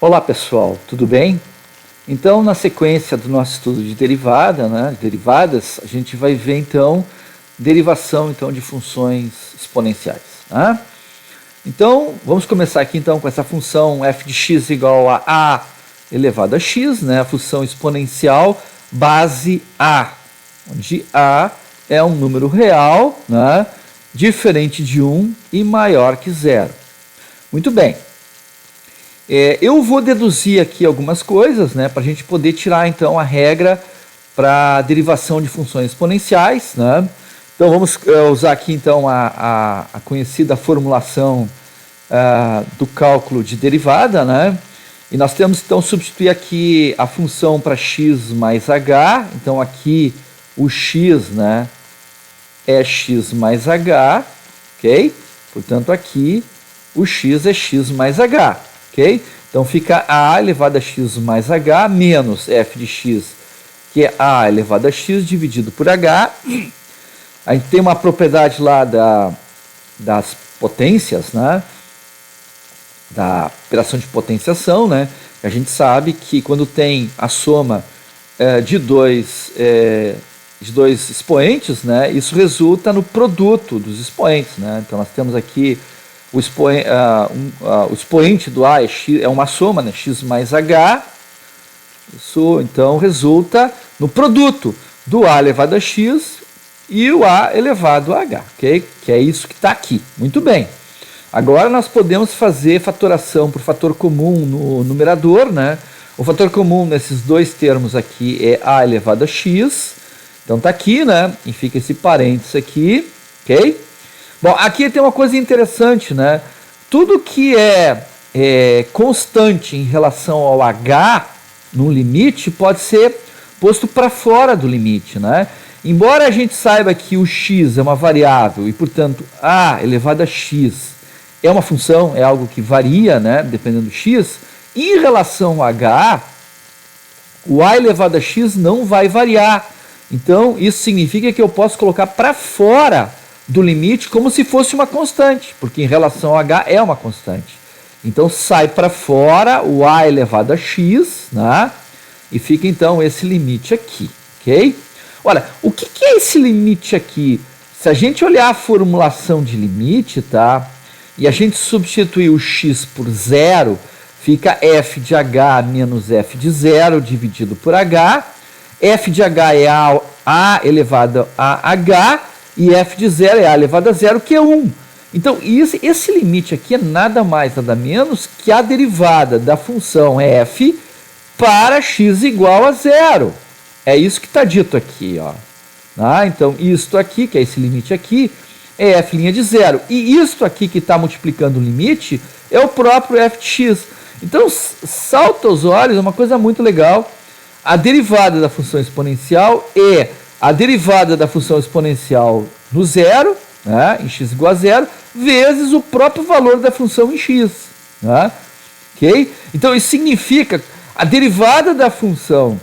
Olá pessoal, tudo bem? Então, na sequência do nosso estudo de derivada, derivadas, a gente vai ver então derivação de funções exponenciais. Né? Então, vamos começar aqui então com essa função f de x igual a elevado a x, né? A função exponencial base a, onde a é um número real, né? Diferente de 1 e maior que 0. Muito bem. Eu vou deduzir aqui algumas coisas, né, para a gente poder tirar então a regra para derivação de funções exponenciais, né? Então vamos usar aqui então a conhecida formulação do cálculo de derivada, né? E nós temos então substituir aqui a função para x mais h. Então aqui o x, né, é x mais h, ok? Portanto aqui o x é x mais h. Okay? Então fica a elevado a x mais h menos f de x, que é a elevado a x dividido por h. A gente tem uma propriedade lá das potências, né? Da operação de potenciação, né? A gente sabe que quando tem a soma de dois expoentes, né? Isso resulta no produto dos expoentes, né? Então nós temos aqui o expoente do A é uma soma, né, x mais h. Isso então resulta no produto do A elevado a x e o A elevado a h, ok? Que é isso que está aqui. Muito bem. Agora nós podemos fazer fatoração por fator comum no numerador, né? O fator comum nesses dois termos aqui é A elevado a x. Então está aqui, né? E fica esse parênteses aqui, ok? Bom, aqui tem uma coisa interessante, né? Tudo que é constante em relação ao h no limite pode ser posto para fora do limite, né? Embora a gente saiba que o x é uma variável e, portanto, a elevado a x é uma função, é algo que varia, né? Dependendo do x, em relação ao h, o a elevado a x não vai variar. Então, isso significa que eu posso colocar para fora do limite como se fosse uma constante, porque em relação ao h é uma constante. Então sai para fora o a elevado a x, né? E fica então esse limite aqui, ok? Olha, o que é esse limite aqui? Se a gente olhar a formulação de limite, tá? E a gente substituir o x por zero, fica f de h menos f de zero dividido por h. F de h é a elevado a h, e f de zero é a elevado a zero, que é 1. Então, esse limite aqui é nada mais, nada menos que a derivada da função f para x igual a zero. É isso que está dito aqui, ó. Então, isto aqui, que é esse limite aqui, é f' de zero. E isto aqui que está multiplicando o limite é o próprio f de x. Então, salta aos olhos, é uma coisa muito legal. A derivada da função exponencial é a derivada da função exponencial no zero, né, em x igual a zero, vezes o próprio valor da função em x. Né, okay? Então, isso significa a derivada da função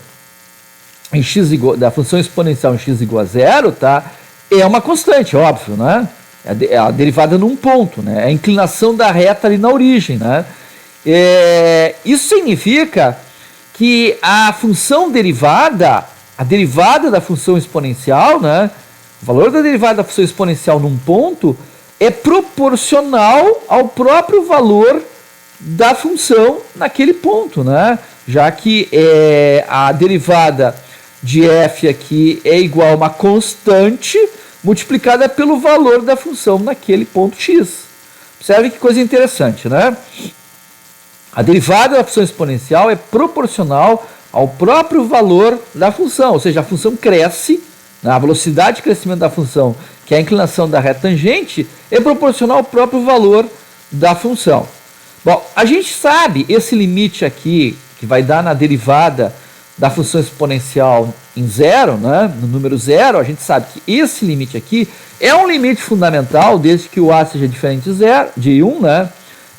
da função exponencial em x igual a zero, tá, é uma constante, óbvio, né? É a derivada num ponto, né? É a inclinação da reta ali na origem, né? Isso significa que a função derivada, a derivada da função exponencial, né, o valor da derivada da função exponencial num ponto é proporcional ao próprio valor da função naquele ponto, né? Já que a derivada de f aqui é igual a uma constante multiplicada pelo valor da função naquele ponto x. Percebe que coisa interessante, né? A derivada da função exponencial é proporcional ao próprio valor da função, ou seja, a função cresce, a velocidade de crescimento da função, que é a inclinação da reta tangente, é proporcional ao próprio valor da função. Bom, a gente sabe esse limite aqui, que vai dar na derivada da função exponencial em zero, né, no número zero, a gente sabe que esse limite aqui é um limite fundamental, desde que o a seja diferente de 1, né?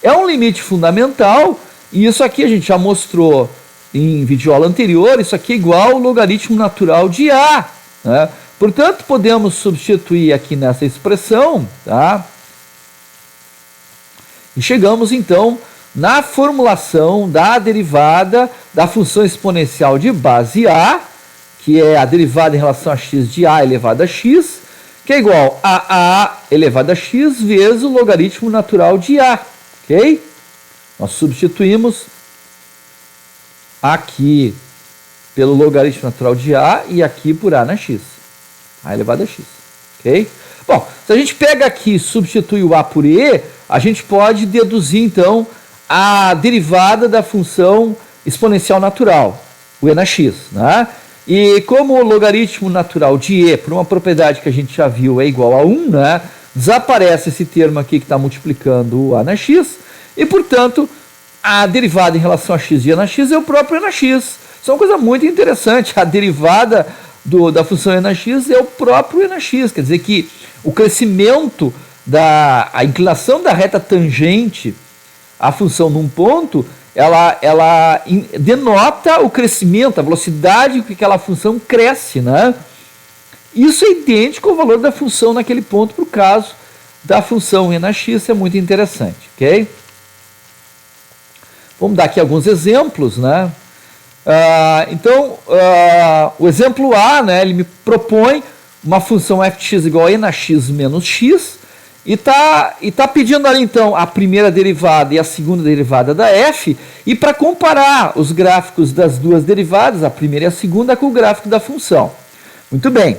É um limite fundamental, e isso aqui a gente já mostrou em videoaula anterior, isso aqui é igual ao logaritmo natural de A. Né? Portanto, podemos substituir aqui nessa expressão, tá? E chegamos então na formulação da derivada da função exponencial de base A, que é a derivada em relação a x de A elevado a x, que é igual a A elevado a x vezes o logaritmo natural de A, ok? Nós substituímos aqui pelo logaritmo natural de A e aqui por A na x, A elevado a x, ok? Bom, se a gente pega aqui e substitui o A por E, a gente pode deduzir, então, a derivada da função exponencial natural, o E na x, né? E como o logaritmo natural de E, por uma propriedade que a gente já viu, é igual a 1, né? Desaparece esse termo aqui que está multiplicando o A na x, e, portanto, a derivada em relação a x de E na x é o próprio E na x. Isso é uma coisa muito interessante. A derivada da função E na x é o próprio E na x. Quer dizer que o crescimento a inclinação da reta tangente à função num ponto, ela denota o crescimento, a velocidade com que aquela função cresce, né? Isso é idêntico ao valor da função naquele ponto, para o caso da função E na x, é muito interessante, ok? Vamos dar aqui alguns exemplos, né? Então, o exemplo A, né, ele me propõe uma função f de x igual a E na x menos x, e tá pedindo ali, então, a primeira derivada e a segunda derivada da f, e para comparar os gráficos das duas derivadas, a primeira e a segunda, com o gráfico da função. Muito bem.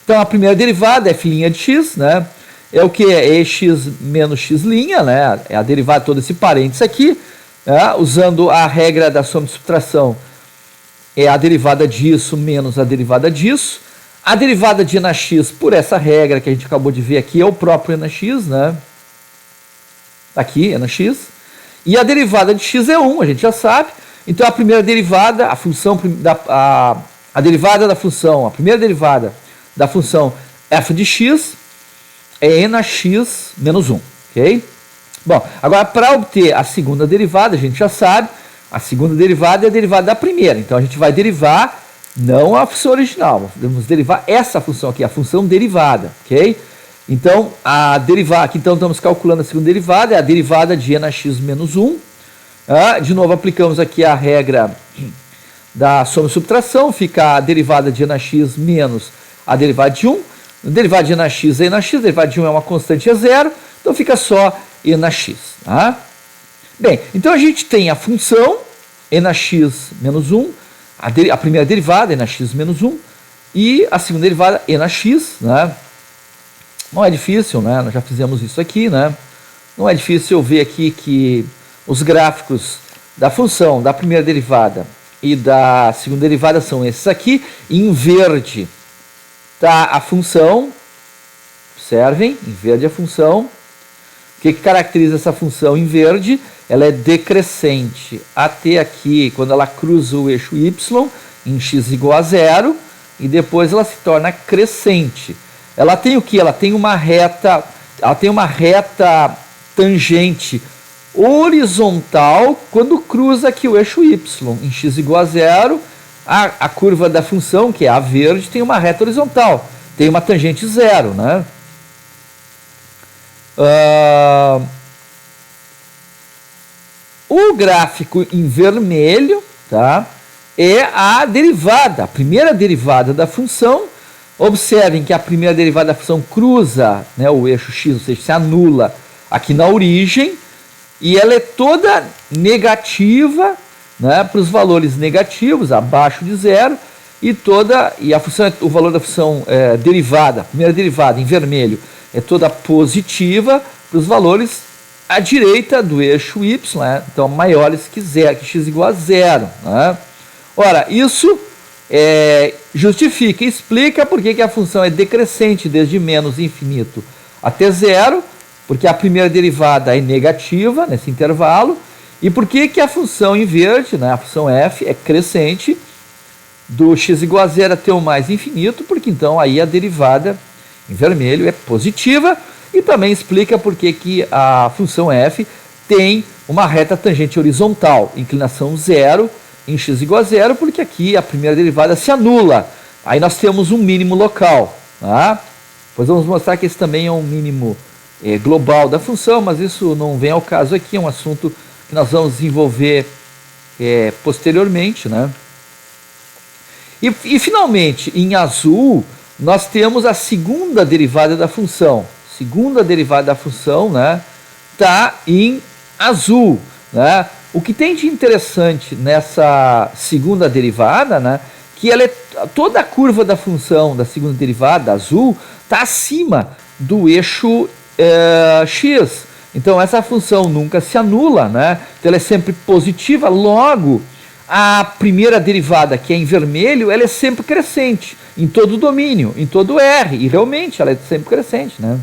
Então, a primeira derivada, f' de x, né, é o que? É ex menos x', né, é a derivada de todo esse parênteses aqui, né, usando a regra da soma de subtração, é a derivada disso menos a derivada disso. A derivada de E na x, por essa regra que a gente acabou de ver aqui, é o próprio E na x, né? Aqui, E na x. E a derivada de x é 1, a gente já sabe. Então, a primeira derivada, a derivada da função, a primeira derivada da função f de x é E na x menos 1, ok? Bom, agora, para obter a segunda derivada, a gente já sabe, a segunda derivada é a derivada da primeira. Então, a gente vai derivar não a função original, vamos derivar essa função aqui, a função derivada, ok? Então, aqui então estamos calculando a segunda derivada, é a derivada de E na x menos 1. De novo, aplicamos aqui a regra da soma e subtração, fica a derivada de E na x menos a derivada de 1. A derivada de E na x é E na x, a derivada de 1 é uma constante, é zero, então fica só E na x. Tá? Bem, então a gente tem a função E na x menos 1, a primeira derivada, E na x menos 1, e a segunda derivada, E na x, né? Não é difícil, né? Nós já fizemos isso aqui, né? Não é difícil eu ver aqui que os gráficos da função da primeira derivada e da segunda derivada são esses aqui. Em verde está a função, observem, em verde a função. O que caracteriza essa função em verde? Ela é decrescente até aqui, quando ela cruza o eixo y, em x igual a 0, e depois ela se torna crescente. Ela tem o que? Ela tem uma reta tangente horizontal quando cruza aqui o eixo y, em x igual a 0. A curva da função, que é a verde, tem uma reta horizontal, tem uma tangente 0, né? O gráfico em vermelho, tá, é a derivada, a primeira derivada da função. Observem que a primeira derivada da função cruza, né, o eixo x, ou seja, se anula aqui na origem, e ela é toda negativa, né, para os valores negativos, abaixo de 0, e a função, o valor da função derivada, a primeira derivada em vermelho, é toda positiva para os valores à direita do eixo y, né? Então maiores que x igual a 0. Né? Ora, isso justifica e explica por que a função é decrescente desde menos infinito até 0, porque a primeira derivada é negativa nesse intervalo, e por que a função em verde, né, a função f, é crescente do x igual a 0 até o mais infinito, porque então aí a derivada em vermelho é positiva, e também explica por que a função f tem uma reta tangente horizontal, inclinação 0, em x igual a 0, porque aqui a primeira derivada se anula. Aí nós temos um mínimo local. Tá? Depois vamos mostrar que esse também é um mínimo global da função, mas isso não vem ao caso aqui, é um assunto que nós vamos desenvolver posteriormente, né? E finalmente, em azul, nós temos a segunda derivada da função. Segunda derivada da função, né, tá em azul, né? O que tem de interessante nessa segunda derivada, né, que ela toda a curva da função da segunda derivada, azul, está acima do eixo x. Então essa função nunca se anula, né? Então ela é sempre positiva, logo a primeira derivada, que é em vermelho, ela é sempre crescente em todo o domínio, em todo o R, e realmente ela é sempre crescente, né?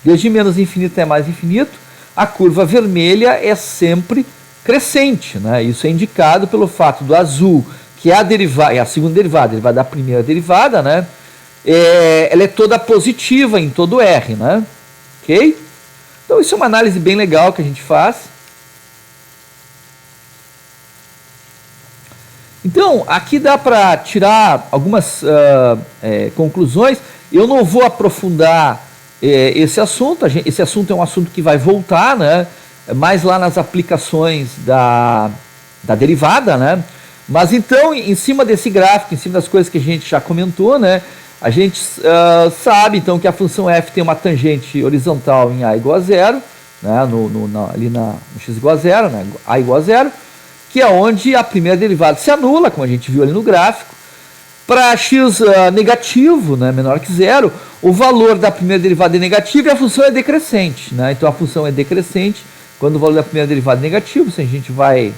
Desde menos infinito até mais infinito, a curva vermelha é sempre crescente, né? Isso é indicado pelo fato do azul, que é a segunda derivada, a derivada da primeira derivada, né? Ela é toda positiva em todo o R, né? Ok? Então isso é uma análise bem legal que a gente faz. Então, aqui dá para tirar algumas conclusões. Eu não vou aprofundar esse assunto. Esse assunto é um assunto que vai voltar, né? Mais lá nas aplicações da derivada, né? Mas então, em cima desse gráfico, em cima das coisas que a gente já comentou, né? A gente sabe então que a função f tem uma tangente horizontal em a igual a zero, né? Ali no x igual a zero, né? A igual a zero, que é onde a primeira derivada se anula, como a gente viu ali no gráfico. Para x negativo, né, menor que zero, o valor da primeira derivada é negativo e a função é decrescente, né? Então a função é decrescente quando o valor da primeira derivada é negativo, a gente vai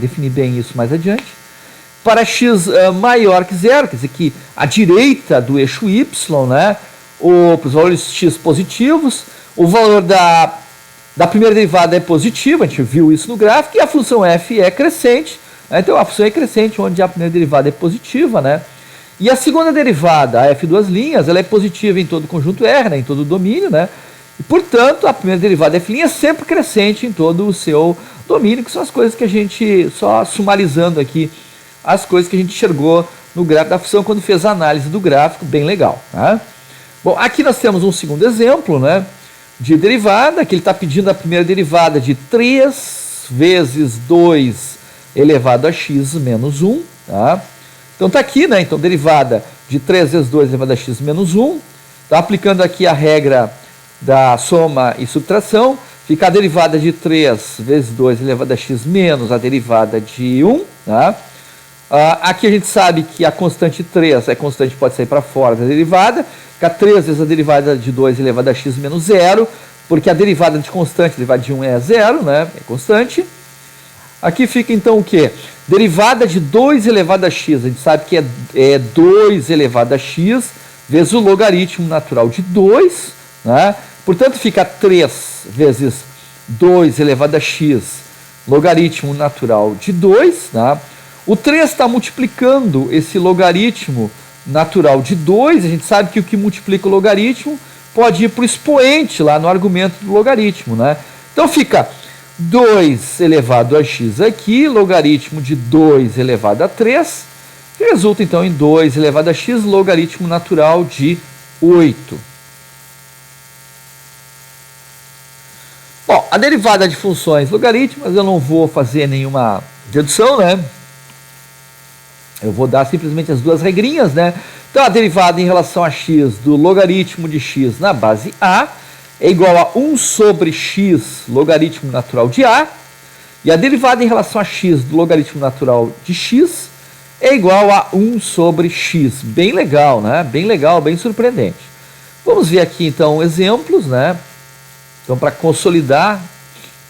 definir bem isso mais adiante. Para x maior que zero, quer dizer que à direita do eixo y, né, para os valores x positivos, o valor da primeira derivada é positivo, a gente viu isso no gráfico, e a função f é crescente, né? Então a função é crescente onde a primeira derivada é positiva, né? E a segunda derivada, a f duas linhas, ela é positiva em todo o conjunto R, né, em todo o domínio, né? E portanto a primeira derivada f' é sempre crescente em todo o seu domínio, que são as coisas que a gente, só sumarizando aqui, as coisas que a gente enxergou no gráfico da função quando fez a análise do gráfico, bem legal, né? Bom, aqui nós temos um segundo exemplo, né, de derivada, que ele está pedindo a primeira derivada de 3 vezes 2 elevado a x menos 1, tá? Então está aqui, né, então derivada de 3 vezes 2 elevado a x menos 1, está aplicando aqui a regra da soma e subtração, fica a derivada de 3 vezes 2 elevado a x menos a derivada de 1, tá? Aqui a gente sabe que a constante 3, a constante pode sair para fora da derivada, fica 3 vezes a derivada de 2 elevado a x menos 0, porque a derivada de constante, a derivada de 1 é 0, né? É constante. Aqui fica então o quê? Derivada de 2 elevado a x, a gente sabe que é 2 elevado a x vezes o logaritmo natural de 2, né? Portanto fica 3 vezes 2 elevado a x logaritmo natural de 2, tá? O 3 está multiplicando esse logaritmo natural de 2, a gente sabe que o que multiplica o logaritmo pode ir para o expoente lá no argumento do logaritmo, né? Então fica 2 elevado a x aqui, logaritmo de 2 elevado a 3, que resulta então em 2 elevado a x, logaritmo natural de 8. Bom, a derivada de funções logarítmicas eu não vou fazer nenhuma dedução, né? Eu vou dar simplesmente as duas regrinhas, né? Então a derivada em relação a x do logaritmo de x na base a é igual a 1 sobre x logaritmo natural de a, e a derivada em relação a x do logaritmo natural de x é igual a 1 sobre x. Bem legal, né? Bem legal, bem surpreendente. Vamos ver aqui então exemplos, né? Então para consolidar,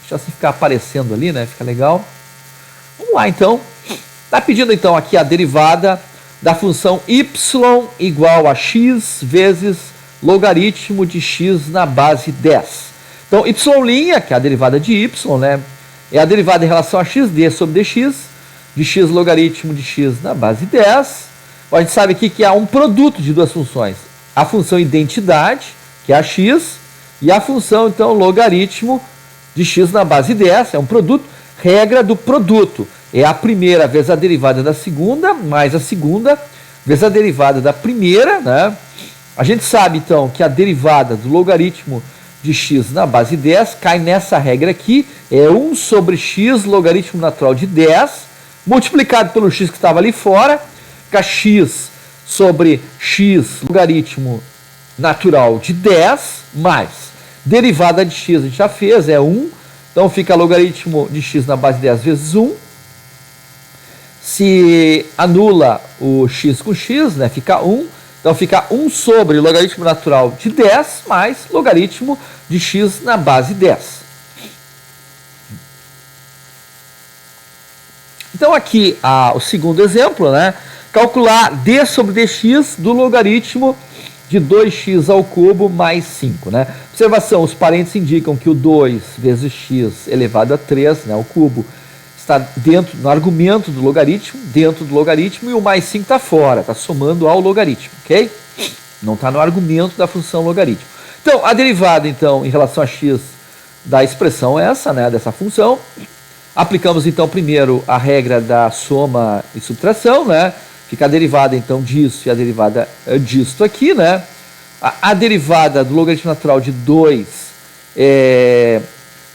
deixa assim ficar aparecendo ali, né? Fica legal. Vamos lá então. Está pedindo então aqui a derivada da função y igual a x vezes logaritmo de x na base 10. Então, y', que é a derivada de y, né, é a derivada em relação a x, d sobre dx, de x logaritmo de x na base 10. A gente sabe aqui que há um produto de duas funções. A função identidade, que é a x, e a função, então, logaritmo de x na base 10, é um produto. Regra do produto, é a primeira vezes a derivada da segunda, mais a segunda vezes a derivada da primeira, né? A gente sabe, então, que a derivada do logaritmo de x na base 10 cai nessa regra aqui, é 1 sobre x logaritmo natural de 10, multiplicado pelo x que estava ali fora, fica x sobre x logaritmo natural de 10, mais derivada de x a gente já fez, é 1, então fica logaritmo de x na base 10 vezes 1, se anula o x com x, né, fica 1, então fica 1 sobre logaritmo natural de 10 mais logaritmo de x na base 10. Então aqui o segundo exemplo, né? Calcular d sobre dx do logaritmo de 2x ao cubo mais 5. Né? Observação, os parênteses indicam que o 2 vezes x elevado a 3, né, ao cubo, está dentro, no argumento do logaritmo, dentro do logaritmo, e o mais 5 está fora, está somando ao logaritmo, ok? Não está no argumento da função logaritmo. Então, a derivada, então, em relação a x da expressão é essa, né, dessa função. Aplicamos, então, primeiro a regra da soma e subtração, né? Fica a derivada, então, disso e a derivada disto aqui, né? A derivada do logaritmo natural de 2 é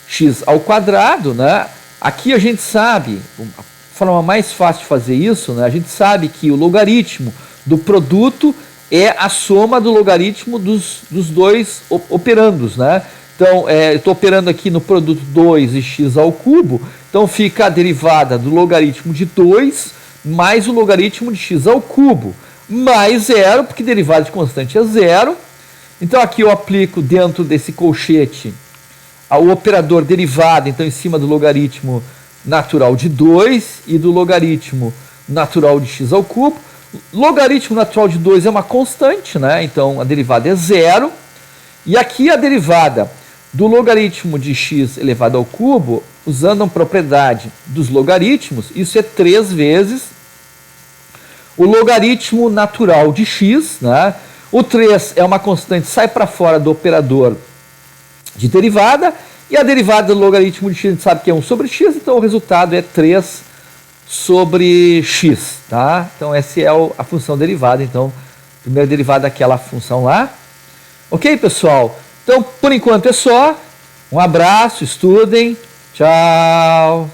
x ao quadrado, né? Aqui a gente sabe, a forma mais fácil de fazer isso, né? A gente sabe que o logaritmo do produto é a soma do logaritmo dos dois operandos, né? Então, eu estou operando aqui no produto 2 e x ao cubo, então fica a derivada do logaritmo de 2 mais o logaritmo de x ao cubo, mais zero, porque derivada de constante é zero. Então aqui eu aplico dentro desse colchete o operador derivada, então em cima do logaritmo natural de 2 e do logaritmo natural de x ao cubo. Logaritmo natural de 2 é uma constante, né? Então a derivada é zero. E aqui a derivada do logaritmo de x elevado ao cubo, usando a propriedade dos logaritmos, isso é 3 vezes o logaritmo natural de x, né? O 3 é uma constante, sai para fora do operador de derivada, e a derivada do logaritmo de x a gente sabe que é 1 sobre x, então o resultado é 3 sobre x, tá? Então essa é a função derivada, então a primeira derivada daquela função lá. Ok, pessoal? Então, por enquanto é só. Um abraço, estudem. Tchau.